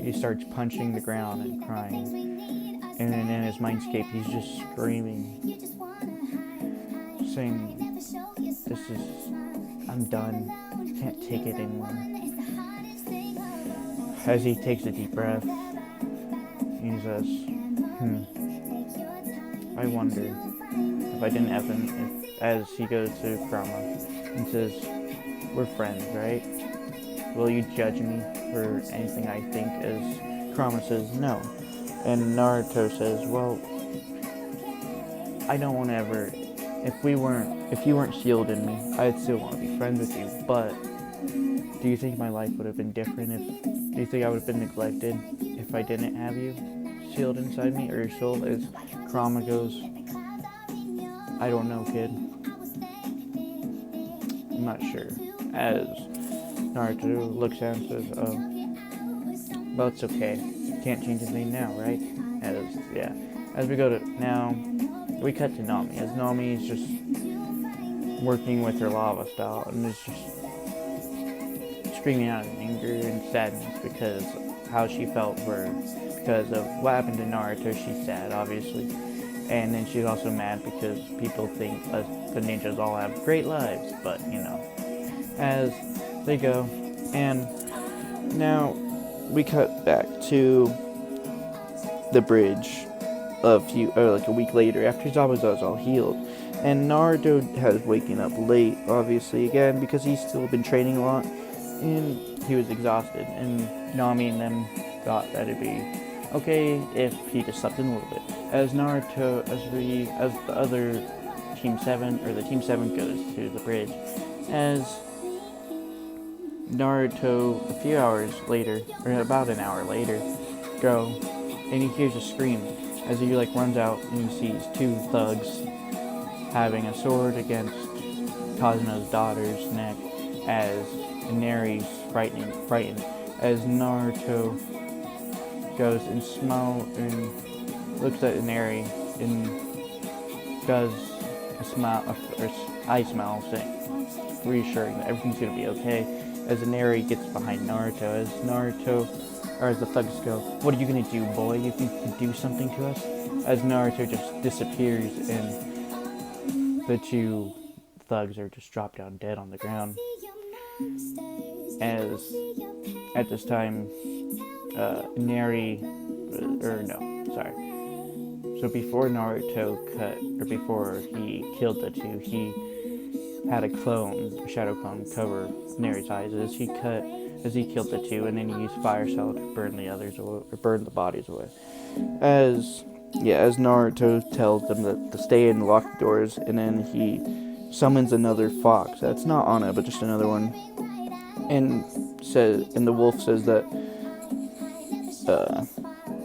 He starts punching the ground and crying. And then in his mindscape, he's just screaming, saying, I'm done. I can't take it anymore. As he takes a deep breath, he says, I wonder if I didn't have him, as he goes to Kurama and says, we're friends, right? Will you judge me for anything I think? As Kurama says, no. And Naruto says, well, I don't want to ever, if you weren't shielding me, I'd still want to be friends with you, but do you think my life would have been different do you think I would have been neglected if I didn't have you sealed inside me, or your soul? As Kurama goes, I don't know, kid. I'm not sure. As Naruto looks at him and says, oh, well, it's okay. Can't change his name now, right? As we go to, now, we cut to Nami, as Nami is just working with her lava style, and is just screaming out in anger and sadness because how she felt because of what happened to Naruto. She's sad, obviously. And then she's also mad because people think the ninjas all have great lives, but, as they go. And now we cut back to the bridge like a week later, after Zabuza is all healed. And Naruto has waken up late, obviously, again, because he's still been training a lot, and he was exhausted. And Nami and them thought that it'd be okay if he just slept in a little bit. As Naruto, as the other Team 7, or the Team 7 goes to the bridge, as Naruto, a few hours later, or about an hour later, go, and he hears a scream, as he runs out and he sees 2 thugs having a sword against Kazuna's daughter's neck, as Inari's frightened, as Naruto goes and looks at Inari and does a eye smile, saying, reassuring that everything's gonna be okay. As Inari gets behind Naruto, as the thugs go, what are you gonna do, boy? You think you can do something to us? As Naruto just disappears and the 2 thugs are just dropped down dead on the ground. As at this time, So before before he killed the 2, he had a shadow clone, cover Neri's eyes as he killed the 2, and then he used fire cell to burn the bodies away. As Naruto tells them to stay and lock the doors, and then he summons another fox. That's not Anna, but just another one. And the wolf says that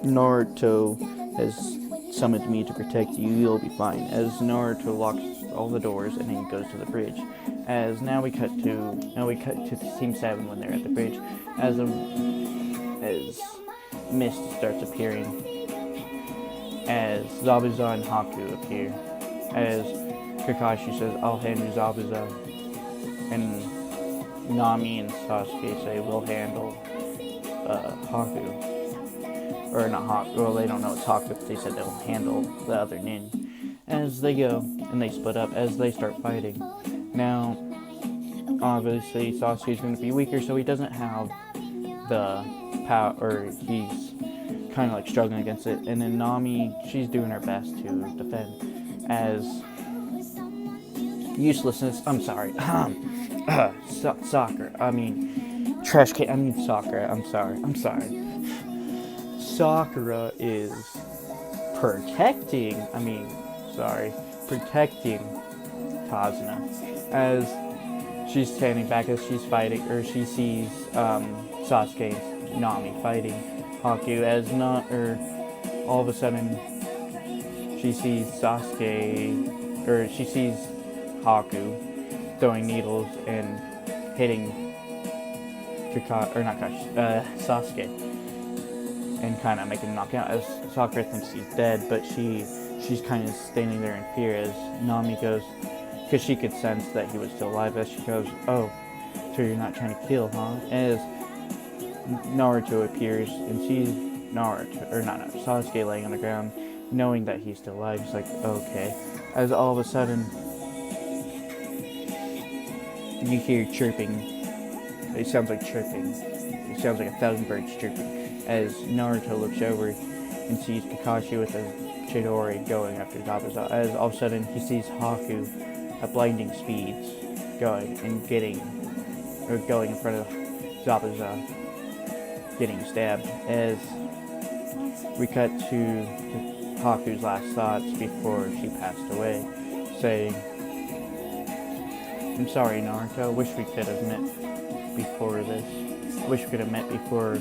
Naruto has summoned me to protect you. You'll be fine. As Naruto locks all the doors, and then he goes to the bridge. As now we cut to Team 7 when they're at the bridge. As mist starts appearing, as Zabuza and Haku appear. As Kakashi says, I'll hand you Zabuza. and Nami and Sasuke say we'll handle Haku. Or not Haku, well they don't know it's Haku, but they said they'll handle the other nin. As they go, and they split up, as they start fighting. Now, obviously Sasuke's going to be weaker, so he doesn't have the power, or he's kind of like struggling against it. And then Nami, she's doing her best to defend. As uselessness, I'm sorry, soccer, I mean, trash can, I mean Sakura, I'm sorry. Sakura is protecting Kazuna, as she's standing back as she's fighting, or she sees Sasuke and Nami fighting Haku, as all of a sudden she sees Haku throwing needles and hitting Sasuke, and kind of making him knock out, as Sakura thinks he's dead, but she's kind of standing there in fear as Nami goes, because she could sense that he was still alive, as she goes, oh, so you're not trying to kill, huh? As Naruto appears and sees Sasuke laying on the ground, knowing that he's still alive. He's like, okay. As all of a sudden, you hear chirping. It sounds like chirping. It sounds like 1,000 birds chirping. As Naruto looks over and sees Kakashi with a Chidori going after Zabuza. As all of a sudden, he sees Haku at blinding speeds going in front of Zabuza, getting stabbed. As we cut to Haku's last thoughts before she passed away, saying, I'm sorry, Naruto, wish we could have met before this. Wish we could have met before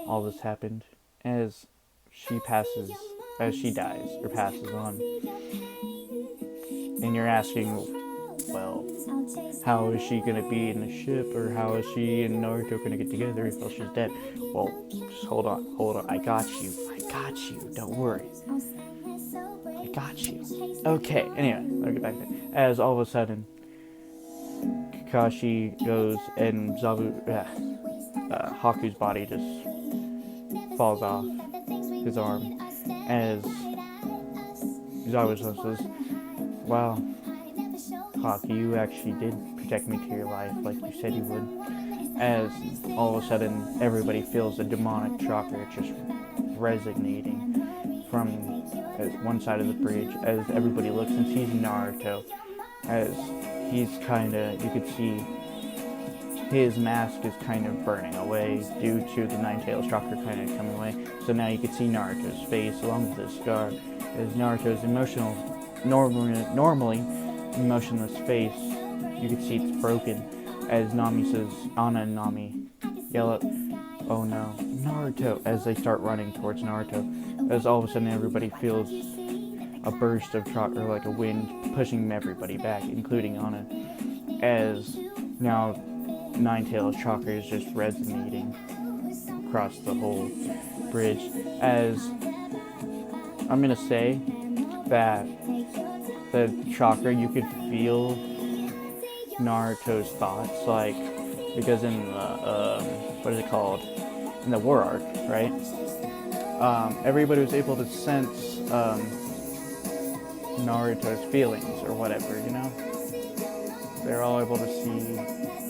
all this happened. As she dies, or passes on. And you're asking, well, how is she going to be in the ship, or how is she and Naruto going to get together if she's dead? Well, just hold on, I got you, don't worry. I got you. Okay, anyway, let me get back there. As all of a sudden, Kakashi goes and Haku's body just falls off his arm, as Zabuza says, wow, Haku, you actually did protect me to your life like you said you would. As all of a sudden, everybody feels the demonic chakra just resonating from one side of the bridge, as everybody looks and sees Naruto, as he's you could see his mask is kind of burning away due to the Nine-Tails chakra kind of coming away. So now you can see Naruto's face along with his scar, as Naruto's normally emotionless face, you can see it's broken, as Nami says, Anna and Nami yell out, oh no, Naruto, as they start running towards Naruto, as all of a sudden everybody feels a burst of chakra, like a wind, pushing everybody back, including Anna, as now Nine-Tails chakra is just resonating across the whole bridge. As I'm gonna say that the chakra, you could feel Naruto's thoughts, like, because in the what is it called, in the war arc, right, everybody was able to sense Naruto's feelings or whatever, you know, they're all able to see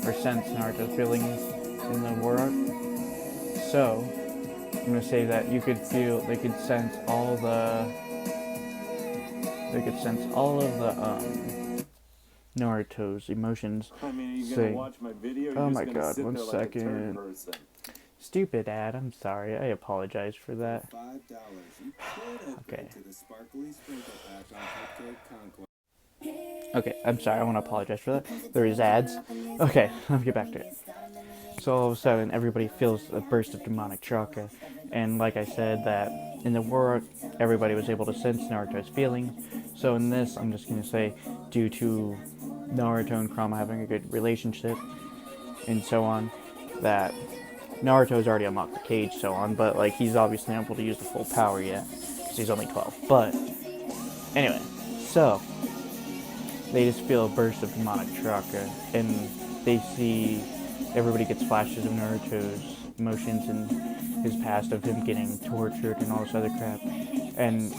or sense Naruto's feelings in the war arc. So I'm gonna say that they could sense all of the Naruto's emotions. I mean, are you gonna watch my video? Oh my god, 1 second. Stupid ad, I'm sorry, I apologize for that. Okay. Okay, I'm sorry, I want to apologize for that. There is ads. Okay, let me get back to it. So all of a sudden, everybody feels a burst of demonic chakra. And like I said, that in the war arc, everybody was able to sense Naruto's feelings. So in this, I'm just going to say, due to Naruto and Kurama having a good relationship, and so on, that Naruto's already unlocked the cage, so on, but like he's obviously not able to use the full power yet, because he's only 12. But anyway, so they just feel a burst of demonic chakra, and they see everybody gets flashes of Naruto's emotions and his past of him getting tortured and all this other crap, and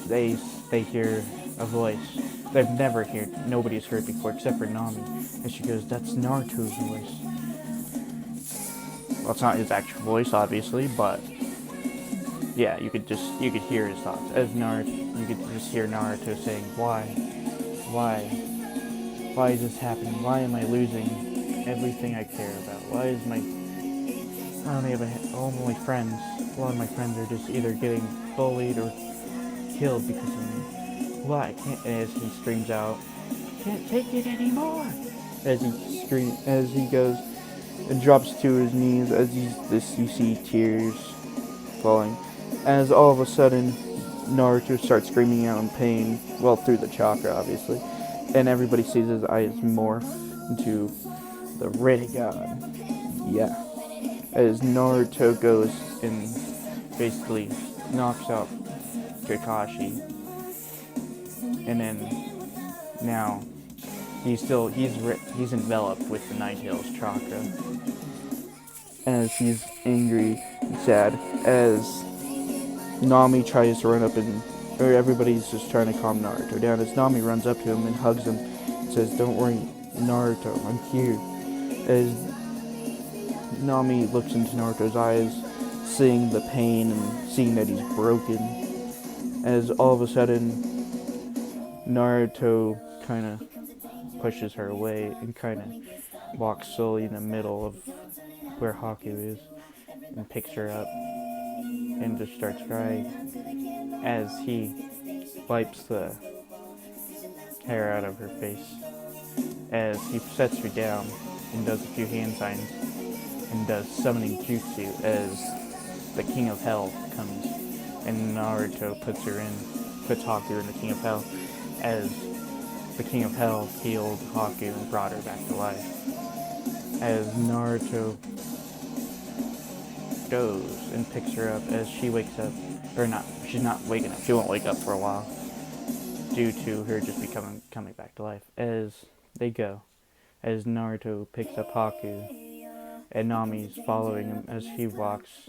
they they hear a voice they've never heard, nobody's heard before except for Nami, and she goes, "That's Naruto's voice." Well, it's not his actual voice, obviously, but yeah, you could hear his thoughts as Naruto. You could just hear Naruto saying, why, why is this happening? Why am I losing everything I care about? Why is my I don't have all my friends. A lot of my friends are just either getting bullied or killed because of me. Why can't? As he screams out, "Can't take it anymore!" As he goes and drops to his knees. You see tears falling. As all of a sudden, Naruto starts screaming out in pain. Well, through the chakra, obviously, and everybody sees his eyes morph into the Rinnegan. Yeah. As Naruto goes and basically knocks out Kakashi, and then now he's enveloped with the Nighttail's chakra, as he's angry and sad, as Nami tries to run up or everybody's just trying to calm Naruto down, as Nami runs up to him and hugs him and says, "Don't worry, Naruto, I'm here." As Nami looks into Naruto's eyes, seeing the pain and seeing that he's broken, as all of a sudden Naruto kind of pushes her away and kind of walks slowly in the middle of where Haku is and picks her up and just starts crying as he wipes the hair out of her face, as he sets her down and does a few hand signs and does summoning jutsu as the King of Hell comes, and Naruto puts Haku in the King of Hell, as the King of Hell healed Haku and brought her back to life. As Naruto goes and picks her up as she wakes up, or not, she's not waking up, she won't wake up for a while due to her just coming back to life. As they go, as Naruto picks up Haku, and Nami's following him as he walks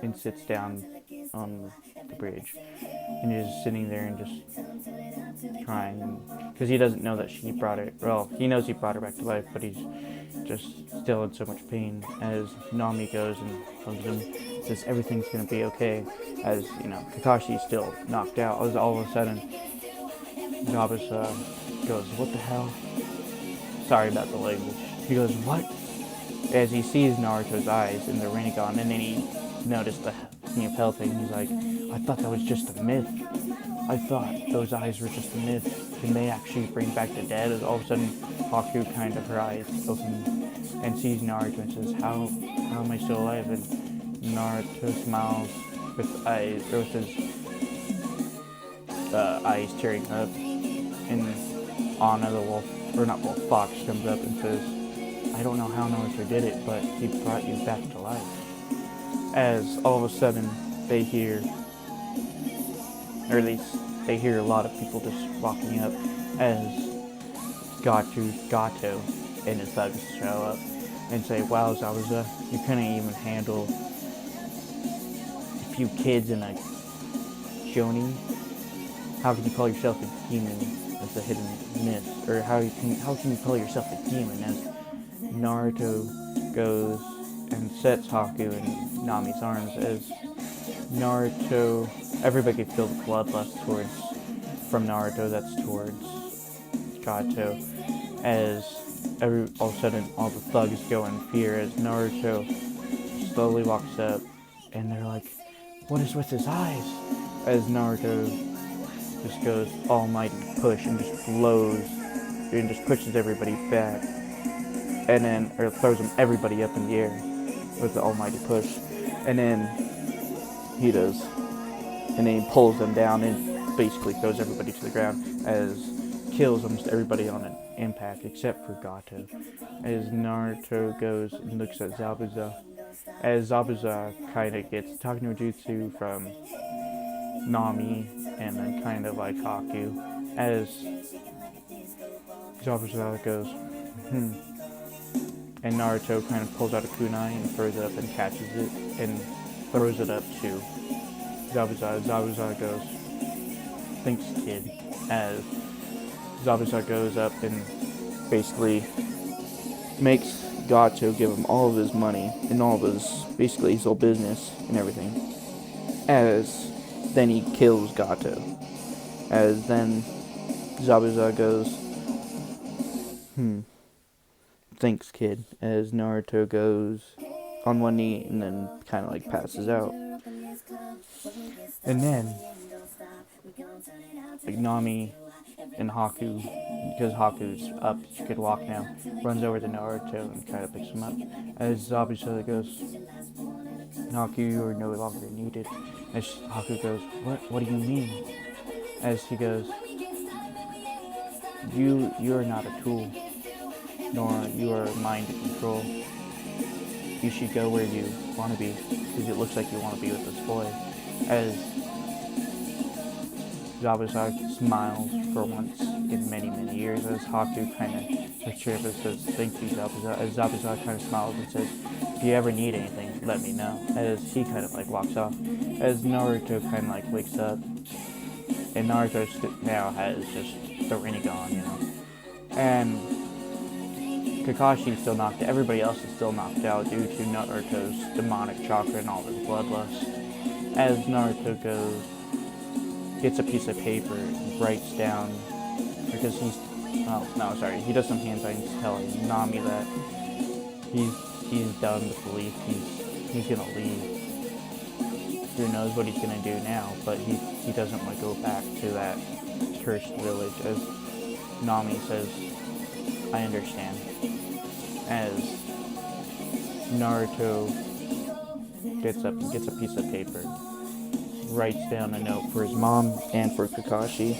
and sits down on the bridge, and he's just sitting there and just crying because he doesn't know that she brought it. Well, he knows he brought her back to life, but he's just still in so much pain. As Nami goes and hugs him, says everything's gonna be okay. As you know, Kakashi's still knocked out. As all of a sudden, Zabuza goes, "What the hell?" Sorry about the language. He goes, "What?" As he sees Naruto's eyes in the Rinnegan, and then he noticed the King of Hell thing. He's like, "I thought that was just a myth. I thought those eyes were just a myth. Can they actually bring back the dead?" As all of a sudden, Haku her eyes open and sees Naruto and says, how am I still alive?" And Naruto smiles with his eyes tearing up, and Anna, the wolf, or not wolf, fox, comes up and says, "I don't know how Naruto did it, but he brought you back to life." As all of a sudden they hear a lot of people just walking up, as Gato and his thugs show up and say, "Wow, Zabuza, you couldn't even handle a few kids in a Jonin. How can you call yourself a demon as a hidden myth? Or how can you call yourself a demon?" As Naruto goes and sets Haku in Nami's arms, as everybody can feel the bloodlust from Naruto that's towards Gato, as all of a sudden all the thugs go in fear as Naruto slowly walks up, and they're like, "What is with his eyes?" As Naruto just goes almighty push and just blows and just pushes everybody back, and then throws everybody up in the air with the almighty push, and then he pulls them down and basically throws everybody to the ground, as kills almost everybody on an impact except for Gato. As Naruto goes and looks at Zabuza, as Zabuza kind of gets Takano Jutsu from Nami, and then kind of like Haku, as Zabuza goes, and Naruto kind of pulls out a kunai and throws it up and catches it and throws it up to Zabuza. Zabuza goes, thanks kid, as Zabuza goes up and basically makes Gato give him all of his money and all of his, basically his whole business and everything, as then he kills Gato, as then Zabuza goes, thanks kid, as Naruto goes on one knee and then kind of like passes out. And then like Nami and Haku, because Haku's up, she could walk now, runs over to Naruto and kind of picks him up. As Zabuza goes, Haku, you are no longer needed. As Haku goes, what do you mean? As he goes, you are not a tool, nor you are mine to control. You should go where you want to be, because it looks like you want to be with this boy. As Zabuza smiles for once in many, many years, as Haku kind of retrieves says, thank you, Zabuza. As Zabuza kind of smiles and says, if you ever need anything, let me know. As he kind of like walks off. As Naruto kind of like wakes up, and Naruto now has just the Rinnegan, you know. And Kakashi's still knocked out. Everybody else is still knocked out due to Naruto's demonic chakra and all his bloodlust. As Naruto goes, gets a piece of paper and writes down, because he does some hand signs telling Nami that he's done with belief. He's gonna leave. Who knows what he's gonna do now? But he doesn't want to go back to that cursed village. As Nami says, I understand. As Naruto gets up and gets a piece of paper, writes down a note for his mom and for Kakashi,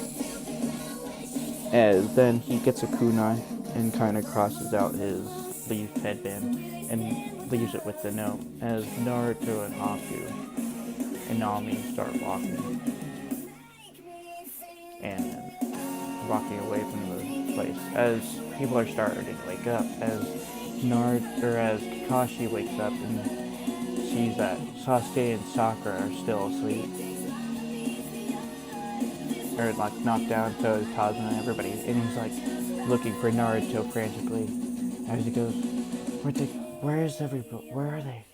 as then he gets a kunai and kind of crosses out his leaf headband and leaves it with the note, as Naruto and Haku and Nami start walking and walking away from the place, as people are starting to wake up, as Kakashi wakes up and sees that Sasuke and Sakura are still asleep. Or like knocked down, so is Kazuma and everybody. And he's like looking for Naruto frantically. As he goes, where is everybody? Where are they?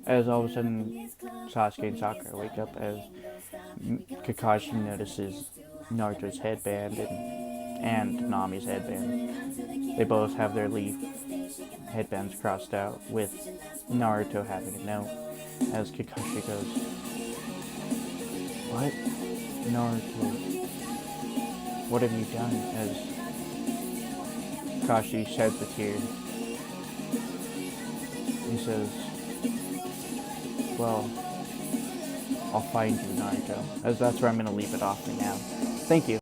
As all of a sudden Sasuke and Sakura wake up, as Kakashi notices Naruto's headband and Nami's headband. They both have their leaf headbands crossed out, with Naruto having a note. As Kakashi goes, what? Naruto, what have you done? As Kakashi sheds a tear. He says, well, I'll find you, Naruto. As that's where I'm going to leave it off for now. Thank you.